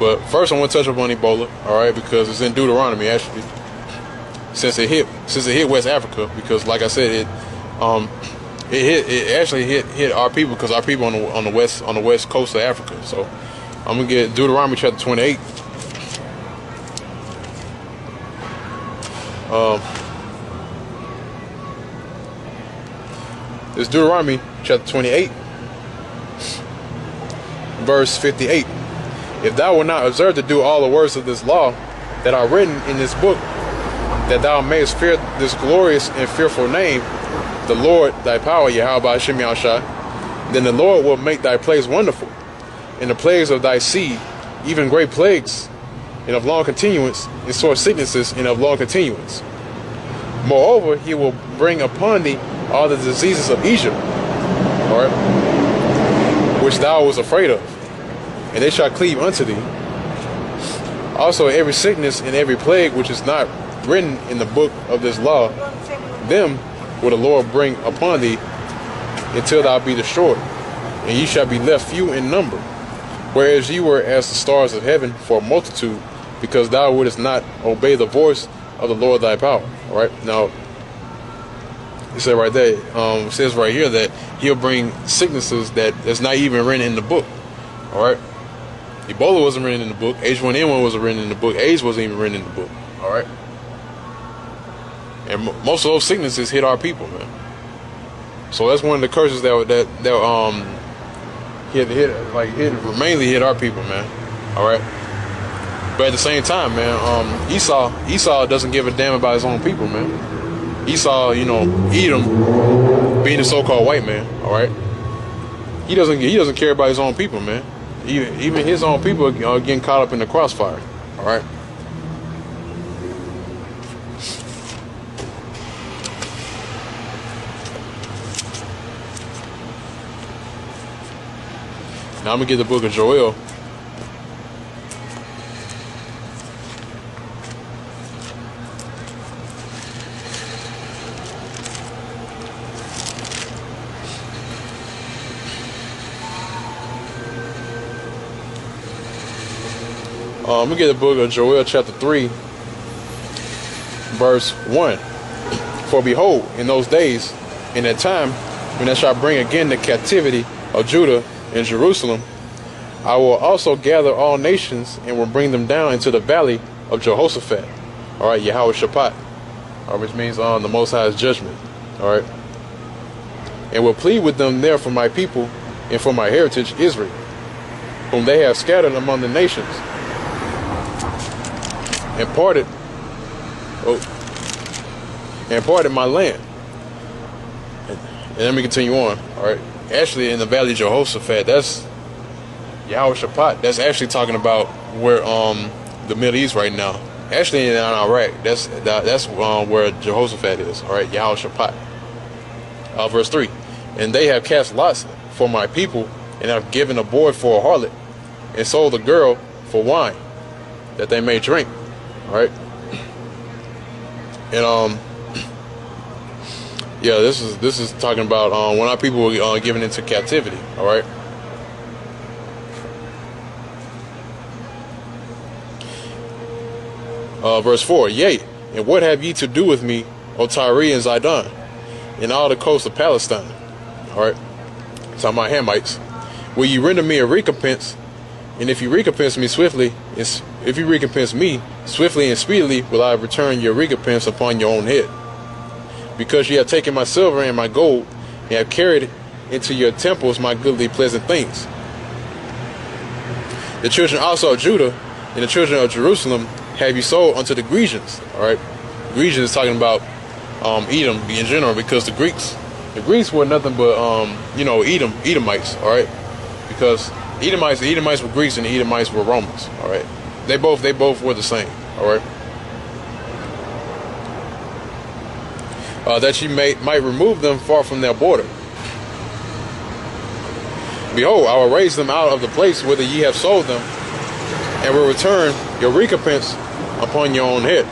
But first, I want to touch up on Ebola, all right, because it's in Deuteronomy actually. Since it hit West Africa, because like I said, it actually hit our people, because our people on the west coast of Africa. So I'm gonna get Deuteronomy chapter 28. It's Deuteronomy chapter 28, verse 58. If thou wilt not observe to do all the words of this law that are written in this book, that thou mayest fear this glorious and fearful name, the Lord thy power, Yahweh Shem Yahushai, then the Lord will make thy plagues wonderful, and the plagues of thy seed, even great plagues, and of long continuance, and sore sicknesses, and of long continuance. Moreover, he will bring upon thee all the diseases of Egypt, all right, which thou was afraid of, and they shall cleave unto thee. Also every sickness and every plague which is not written in the book of this law, them will the Lord bring upon thee until thou be destroyed, and ye shall be left few in number, whereas ye were as the stars of heaven for a multitude, because thou wouldest not obey the voice of the Lord thy power. All right, now it said right there, it says right here that he'll bring sicknesses that's not even written in the book. All right, Ebola wasn't written in the book. H1N1 wasn't written in the book. AIDS wasn't even written in the book. All right. And most of those sicknesses hit our people, man. So that's one of the curses that mainly hit our people, man. All right. But at the same time, man, Esau doesn't give a damn about his own people, man. Esau, Edom, being a so-called white man, all right. He doesn't care about his own people, man. Even his own people are getting caught up in the crossfire, all right. Now I'm going to get the book of Joel. I'm going to get the book of Joel chapter 3, verse 1. For behold, in those days, in that time, when I shall bring again the captivity of Judah in Jerusalem, I will also gather all nations and will bring them down into the valley of Jehoshaphat. All right, Yahweh Shaphat, which means the Most High's judgment. All right, and will plead with them there for my people and for my heritage Israel, whom they have scattered among the nations, and parted my land. And let me continue on. All right. Actually, in the valley of Jehoshaphat, that's Yahweh Shaphat. That's actually talking about where the Middle East right now. Actually, in Iraq, that's where Jehoshaphat is. All right, Yahweh Shaphat. Verse 3. And they have cast lots for my people, and have given a boy for a harlot, and sold a girl for wine, that they may drink. All right. And yeah, this is talking about when our people were given into captivity. All right. Verse 4. Yea, and what have ye to do with me, O Tyre and Zidon, and all the coast of Palestine? All right. Talking about Hamites. Will you render me a recompense? And if you recompense me swiftly, if you recompense me swiftly and speedily, will I return your recompense upon your own head? Because you have taken my silver and my gold, and have carried into your temples my goodly pleasant things. The children also of Judah and the children of Jerusalem have you sold unto the Grecians. All right, Grecians is talking about Edom in general, because the Greeks were nothing but Edomites. All right, because the Edomites were Greeks and the Edomites were Romans. All right, they both were the same. All right. That ye might remove them far from their border. Behold, I will raise them out of the place whither ye have sold them, and will return your recompense upon your own head.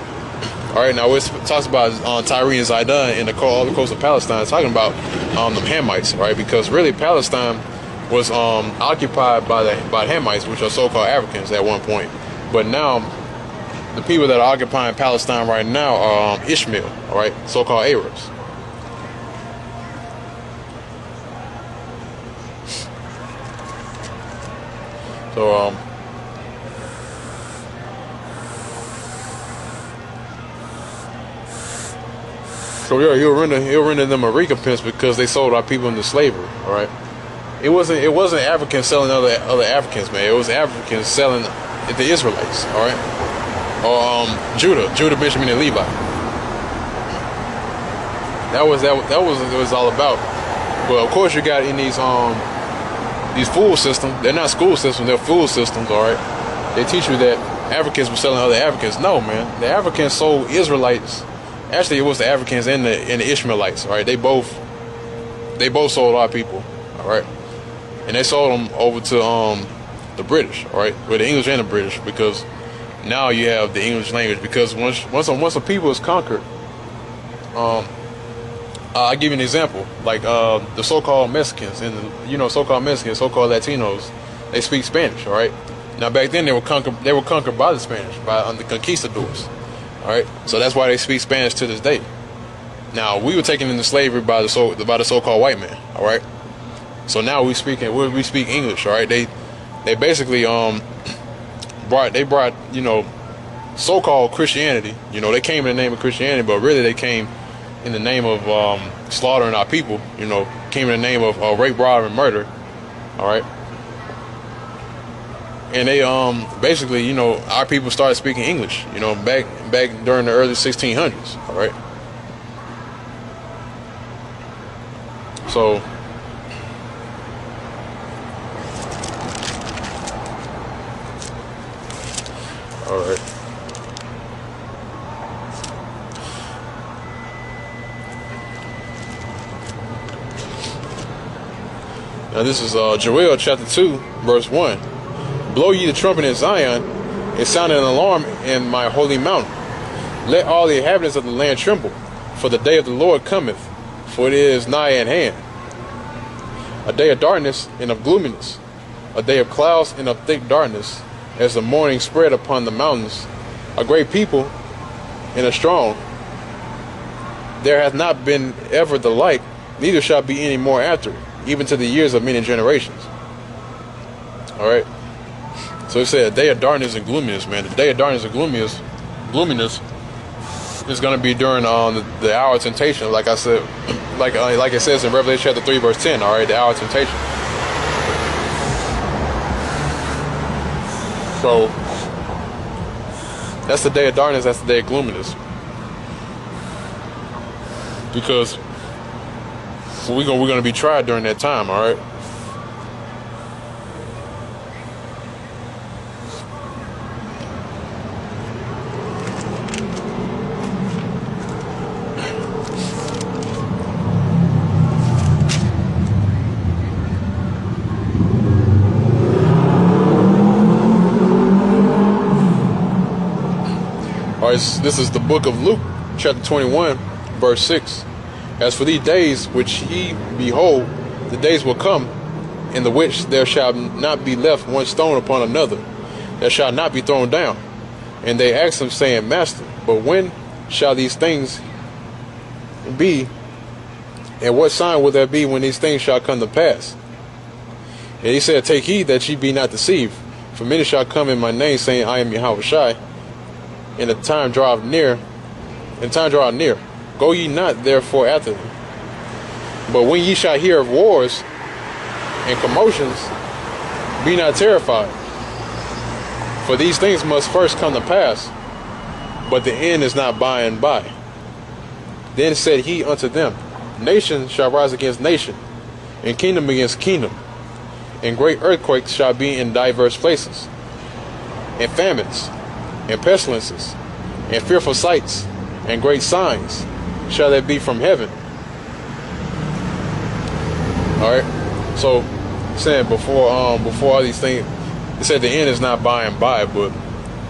All right, now it talks about Tyre and Zidon and all the coast of Palestine. It's talking about the Hamites, right? Because really Palestine was occupied by the Hamites, which are so-called Africans at one point. But now, the people that are occupying Palestine right now are Ishmael, all right, so-called Arabs. So yeah, he'll render them a recompense because they sold our people into slavery. All right, it wasn't Africans selling other Africans, man. It was Africans selling the Israelites. All right, or Judah, Benjamin, and Levi. That was what it was all about. But of course, you got in these fool systems. They're not school systems. They're fool systems. All right, they teach you that Africans were selling other Africans. No, man, the Africans sold Israelites. Actually, it was the Africans and the Ishmaelites. All right, they both sold our people. All right, and they sold them over to the British. All right, with the English and the British, because now you have the English language. Because once a people is conquered, I'll give you an example. Like the so-called Mexicans and so-called Mexicans, so-called Latinos, they speak Spanish. All right. Now back then they were conquered by the Spanish, by the conquistadors. All right, so that's why they speak Spanish to this day. Now we were taken into slavery by the so-called white man. All right, so now we speak English. All right, they basically brought so-called Christianity. They came in the name of Christianity, but really they came in the name of slaughtering our people. Came in the name of rape, robbery, and murder. All right. And they basically, our people started speaking English, back during the early 1600s, all right? So all right. Now this is Joel chapter 2, verse 1. Blow ye the trumpet in Zion, and sound an alarm in my holy mountain. Let all the inhabitants of the land tremble, for the day of the Lord cometh, for it is nigh at hand. A day of darkness and of gloominess, a day of clouds and of thick darkness, as the morning spread upon the mountains. A great people and a strong. There hath not been ever the like, neither shall be any more after, even to the years of many generations. All right. So it said a day of darkness and gloominess, man. The day of darkness and gloominess is going to be during the hour of temptation, like I said, like it says in Revelation chapter 3, verse 10. All right, the hour of temptation. So that's the day of darkness. That's the day of gloominess, because we're going to be tried during that time. All right. This is the book of Luke, chapter 21, verse 6. As for these days which ye behold, the days will come, in the which there shall not be left one stone upon another, that shall not be thrown down. And they asked him, saying, Master, but when shall these things be? And what sign will there be when these things shall come to pass? And he said, Take heed that ye be not deceived, for many shall come in my name, saying, I am Yahushua. And the time draweth near. Go ye not therefore after them. But when ye shall hear of wars and commotions, be not terrified. For these things must first come to pass, but the end is not by and by. Then said he unto them, Nation shall rise against nation, and kingdom against kingdom, and great earthquakes shall be in diverse places, and famines, and pestilences, and fearful sights, and great signs shall there be from heaven. All right. So, saying before all these things, it said the end is not by and by, but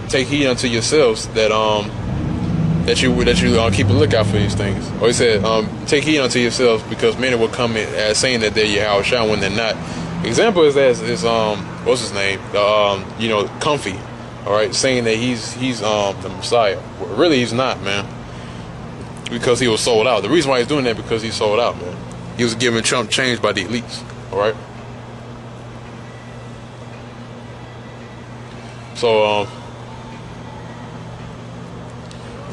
take heed unto yourselves that you keep a lookout for these things. Or he said, take heed unto yourselves, because many will come in as saying that they're Yahushua when they're not, Example is what's his name? Comfy, all right, saying that he's the Messiah. Well, really, he's not, man, because he was sold out. The reason why he's doing that because he's sold out, man. He was giving Trump change by the elites, all right. So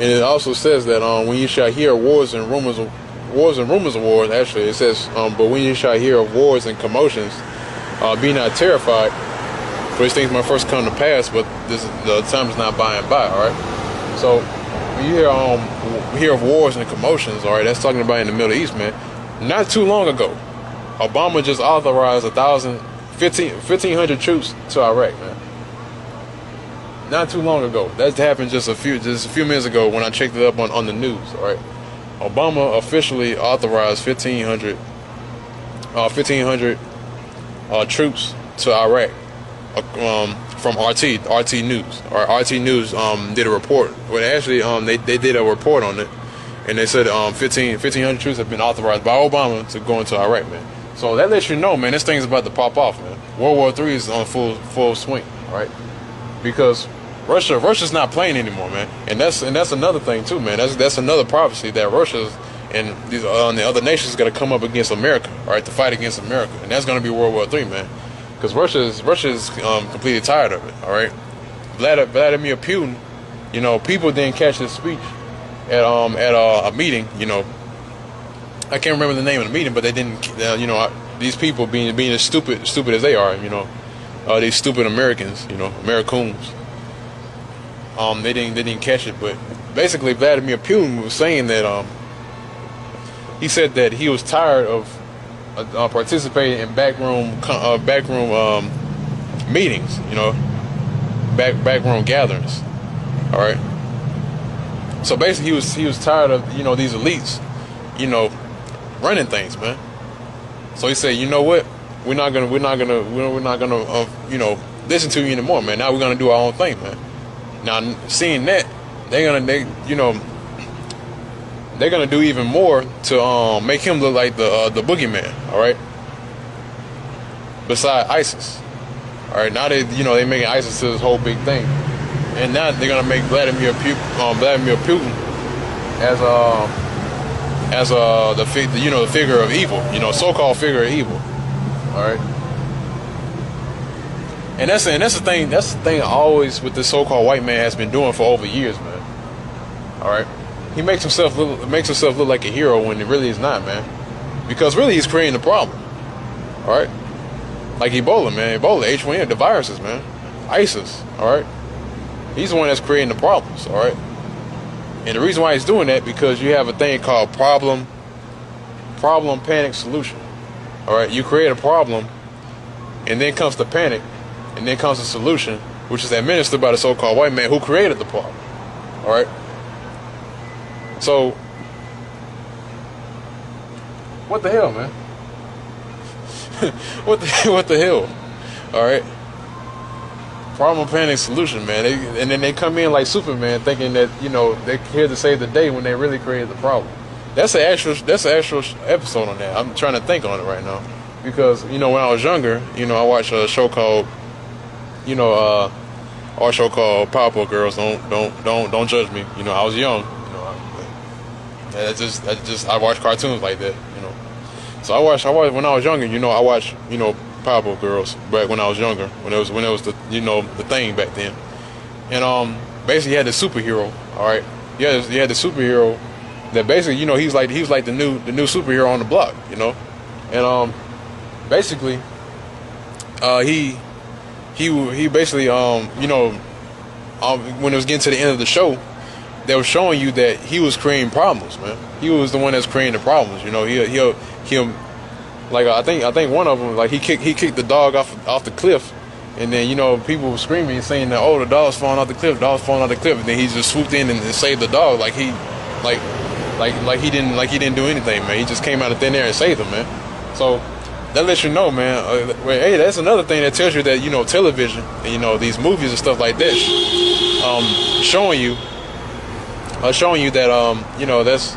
and it also says that when you shall hear wars and rumors of wars, actually it says, but when you shall hear of wars and commotions, be not terrified, for these things might first come to pass, but the time is not by and by, all right? So when you hear of wars and commotions, all right, that's talking about in the Middle East, man. Not too long ago, Obama just authorized 1,500 troops to Iraq, man. Not too long ago. That happened just a few minutes ago when I checked it up on the news. All right, Obama officially authorized 1,500 troops to Iraq from RT News. Or RT News did a report. Well, actually, they did a report on it, and they said 1,500 troops have been authorized by Obama to go into Iraq, man. So that lets you know, man, this thing's about to pop off, man. World War III is on full swing, all right? Because Russia's not playing anymore, man, and that's another thing too, man. That's another prophecy that Russia's and these the other nations got to come up against America, all right, to fight against America, and that's going to be World War III, man, because Russia's completely tired of it, all right. Vladimir Putin, people didn't catch his speech at a meeting, I can't remember the name of the meeting, but they didn't, these people being as stupid as they are, these stupid Americans, Americans. They didn't catch it, but basically Vladimir Putin was saying that he said that he was tired of participating in backroom meetings, backroom gatherings. All right. So basically, he was tired of these elites, running things, man. So he said, you know what? We're not gonna listen to you anymore, man. Now we're gonna do our own thing, man. Now seeing that, they're gonna do even more to make him look like the boogeyman. All right. Beside ISIS, all right. Now they making ISIS to this whole big thing, and now they're gonna make Vladimir Putin as the figure of evil, so-called figure of evil. All right. And that's the thing. That's the thing always with this so-called white man has been doing for over years, man. All right, he makes himself look like a hero when he really is not, man. Because really he's creating the problem. All right, like Ebola, man. Ebola, H1N, the viruses, man. ISIS. All right, he's the one that's creating the problems. All right, and the reason why he's doing that because you have a thing called problem, panic, solution. All right, you create a problem, and then comes the panic. And then comes the solution, which is administered by the so-called white man who created the problem. All right. So, what the hell, man? what the hell? All right. Problem, panic, solution, man. And then they come in like Superman, thinking that they're here to save the day when they really created the problem. That's an actual episode on that. I'm trying to think on it right now because when I was younger, I watched a show called. Our show called Powerpuff Girls. Don't judge me. I was young. I watched cartoons like that. So I watched when I was younger. I watched Powerpuff Girls back when I was younger. When it was the the thing back then. And basically you had the superhero. All right. You had the superhero that basically he's like the new superhero on the block. And basically he basically when it was getting to the end of the show, they were showing you that he was creating problems, man. He was the one that's creating the problems. He'll like I think one of them, like he kicked the dog off the cliff, and then people were screaming and saying that, oh, the dog's falling off the cliff, and then he just swooped in and saved the dog like he didn't do anything, man. He just came out of thin air and saved him, man. So that lets you know, man. Hey, that's another thing that tells you that television, and, these movies and stuff like that, showing you that that's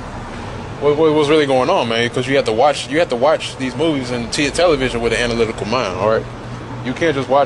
what's really going on, man. Because you have to watch these movies and television with an analytical mind. All right, you can't just watch